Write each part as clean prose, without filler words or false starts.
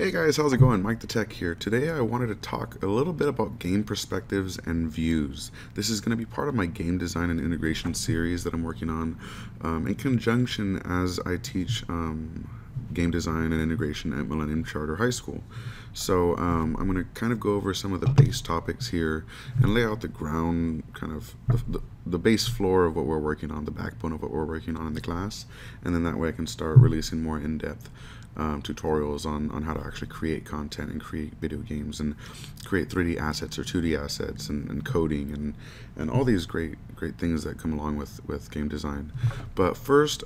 Hey guys, how's it going? MikeTheTech here. Today I wanted to talk a little bit about game perspectives and views. This is going to be part of my game design and integration series that I'm working on in conjunction as I teach game design and integration at Millennium Charter High School. So I'm going to kind of go over some of the base topics here and lay out the ground, kind of the base floor of what we're working on, the backbone of what we're working on in the class, and then that way I can start releasing more in-depth tutorials on how to actually create content and create video games and create 3D assets or 2D assets and coding and all these great things that come along with game design. But first,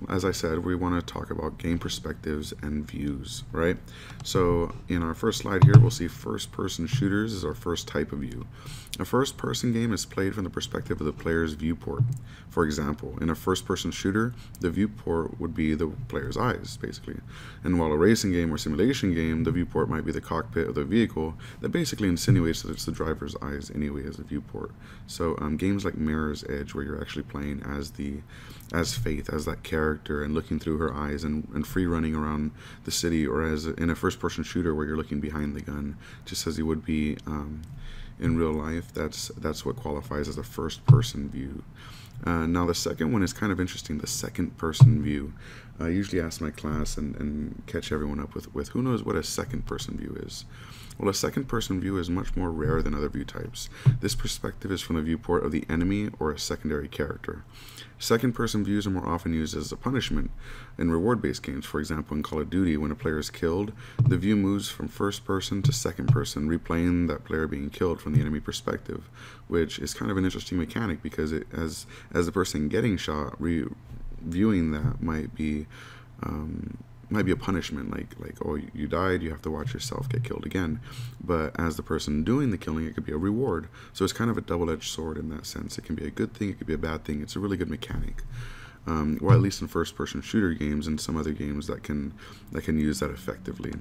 as I said, we want to talk about game perspectives and views, right? So in our first slide here, we'll see first-person shooters is our first type of view. A first-person game is played from the perspective of the player's viewport. For example, in a first-person shooter, the viewport would be the player's eyes, basically. And while a racing game or simulation game, the viewport might be the cockpit of the vehicle that basically insinuates that it's the driver's eyes anyway as a viewport. So games like Mirror's Edge, where you're actually playing as Faith, as that character, and looking through her eyes and free running around the city, or as in a first-person shooter where you're looking behind the gun, just as you would be in real life. That's what qualifies as a first-person view. Now the second one is kind of interesting, the second-person view. I usually ask my class and catch everyone up with who knows what a second-person view is. Well, a second-person view is much more rare than other view types. This perspective is from the viewport of the enemy or a secondary character. Second-person views are more often used as a punishment in reward-based games. For example, in Call of Duty, when a player is killed, the view moves from first-person to second-person, replaying that player being killed from the enemy perspective, which is kind of an interesting mechanic because as the person getting shot, viewing that might be a punishment, like oh, you died, you have to watch yourself get killed again. But as the person doing the killing, it could be a reward. So it's kind of a double-edged sword in that sense. It can be a good thing, it could be a bad thing. It's a really good mechanic. Or at least in first-person shooter games and some other games that can use that effectively.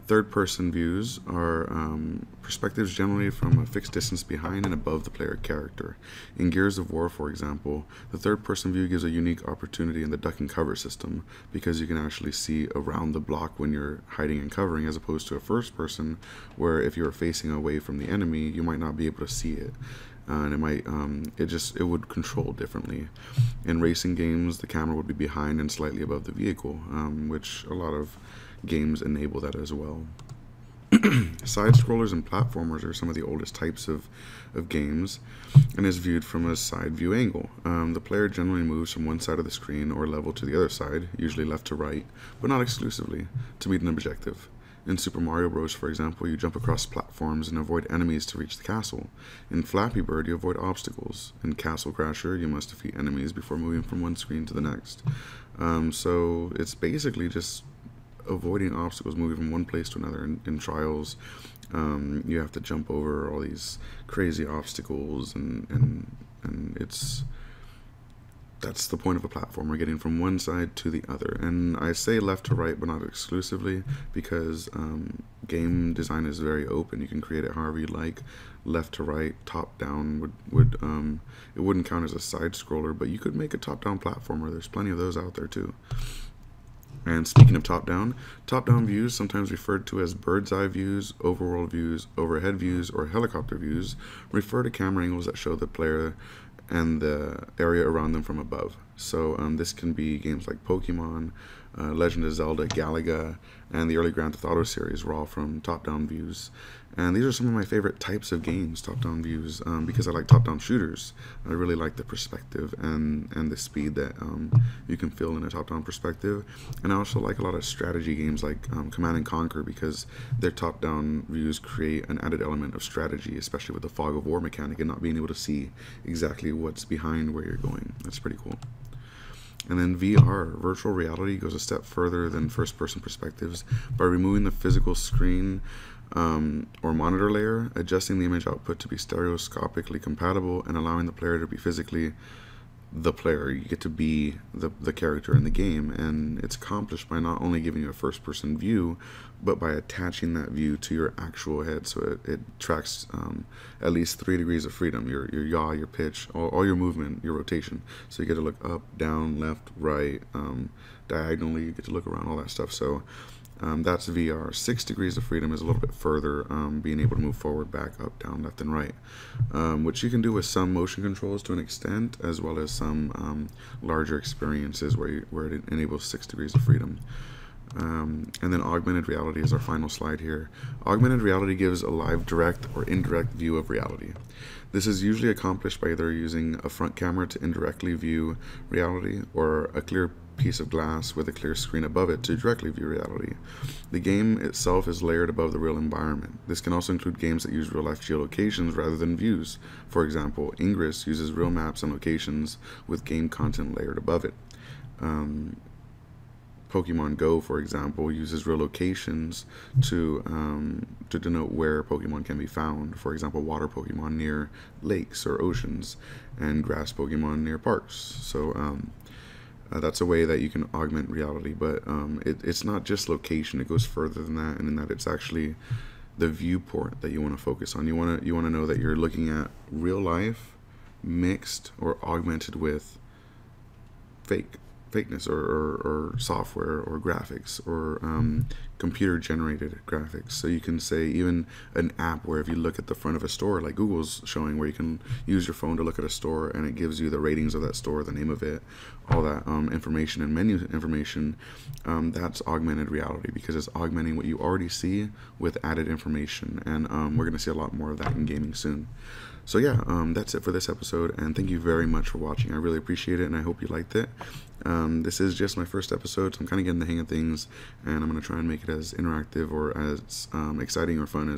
Third-person views are perspectives generally from a fixed distance behind and above the player character. In Gears of War, for example, the third-person view gives a unique opportunity in the duck and cover system because you can actually see around the block when you're hiding and covering, as opposed to a first-person where if you're facing away from the enemy, you might not be able to see it. And it would control differently. In racing games, the camera would be behind and slightly above the vehicle, which a lot of games enable that as well. Side-scrollers and platformers are some of the oldest types of games and is viewed from a side view angle. The player generally moves from one side of the screen or level to the other side, usually left to right, but not exclusively, to meet an objective. In Super Mario Bros., for example, you jump across platforms and avoid enemies to reach the castle. In Flappy Bird, you avoid obstacles. In Castle Crasher, you must defeat enemies before moving from one screen to the next. So it's basically just avoiding obstacles, moving from one place to another. In Trials, you have to jump over all these crazy obstacles, and that's the point of a platformer, getting from one side to the other. And I say left to right, but not exclusively, because game design is very open. You can create it however you like. Left to right, top down would it wouldn't count as a side scroller, but you could make a top down platformer. There's plenty of those out there too. And speaking of top-down views, sometimes referred to as bird's eye views, overworld views, overhead views, or helicopter views, refer to camera angles that show the player and the area around them from above. So this can be games like Pokemon, Legend of Zelda, Galaga, and the early Grand Theft Auto series were all from top-down views. And these are some of my favorite types of games, top-down views, because I like top-down shooters. I really like the perspective and the speed that you can feel in a top-down perspective. And I also like a lot of strategy games like Command and Conquer, because their top-down views create an added element of strategy, especially with the fog of war mechanic and not being able to see exactly what's behind where you're going. That's pretty cool. And then VR, virtual reality, goes a step further than first-person perspectives by removing the physical screen or monitor layer, adjusting the image output to be stereoscopically compatible, and allowing the player to be physically the player. You get to be the character in the game, and it's accomplished by not only giving you a first-person view, but by attaching that view to your actual head, so it tracks at least 3 degrees of freedom, your yaw, your pitch, all your movement, your rotation. So you get to look up, down, left, right, diagonally, you get to look around, all that stuff. So That's VR. 6 degrees of freedom is a little bit further, being able to move forward, back, up, down, left, and right, which you can do with some motion controls to an extent, as well as some larger experiences where it enables 6 degrees of freedom. And then augmented reality is our final slide here. Augmented reality gives a live, direct, or indirect view of reality. This is usually accomplished by either using a front camera to indirectly view reality, or a clear piece of glass with a clear screen above it to directly view reality. The game itself is layered above the real environment. This can also include games that use real-life geolocations rather than views. For example, Ingress uses real maps and locations with game content layered above it. Pokemon Go, for example, uses real locations to denote where Pokemon can be found. For example, water Pokemon near lakes or oceans, and grass Pokemon near parks. So that's a way that you can augment reality, but it's not just location. It goes further than that, and in that it's actually the viewport that you want to focus on. You want to know that you're looking at real life mixed or augmented with fakeness or software or graphics or computer generated graphics. So you can say even an app where if you look at the front of a store, like Google's showing, where you can use your phone to look at a store and it gives you the ratings of that store, the name of it, all that information and menu information, that's augmented reality, because it's augmenting what you already see with added information. And we're going to see a lot more of that in gaming soon. So yeah, that's it for this episode, and thank you very much for watching. I really appreciate it, and I hope you liked it. This is just my first episode, so I'm kind of getting the hang of things, and I'm going to try and make it as interactive or as exciting or fun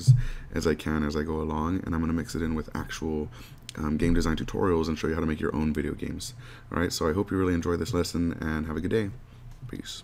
as I can as I go along, and I'm going to mix it in with actual game design tutorials and show you how to make your own video games. Alright, so I hope you really enjoyed this lesson, and have a good day. Peace.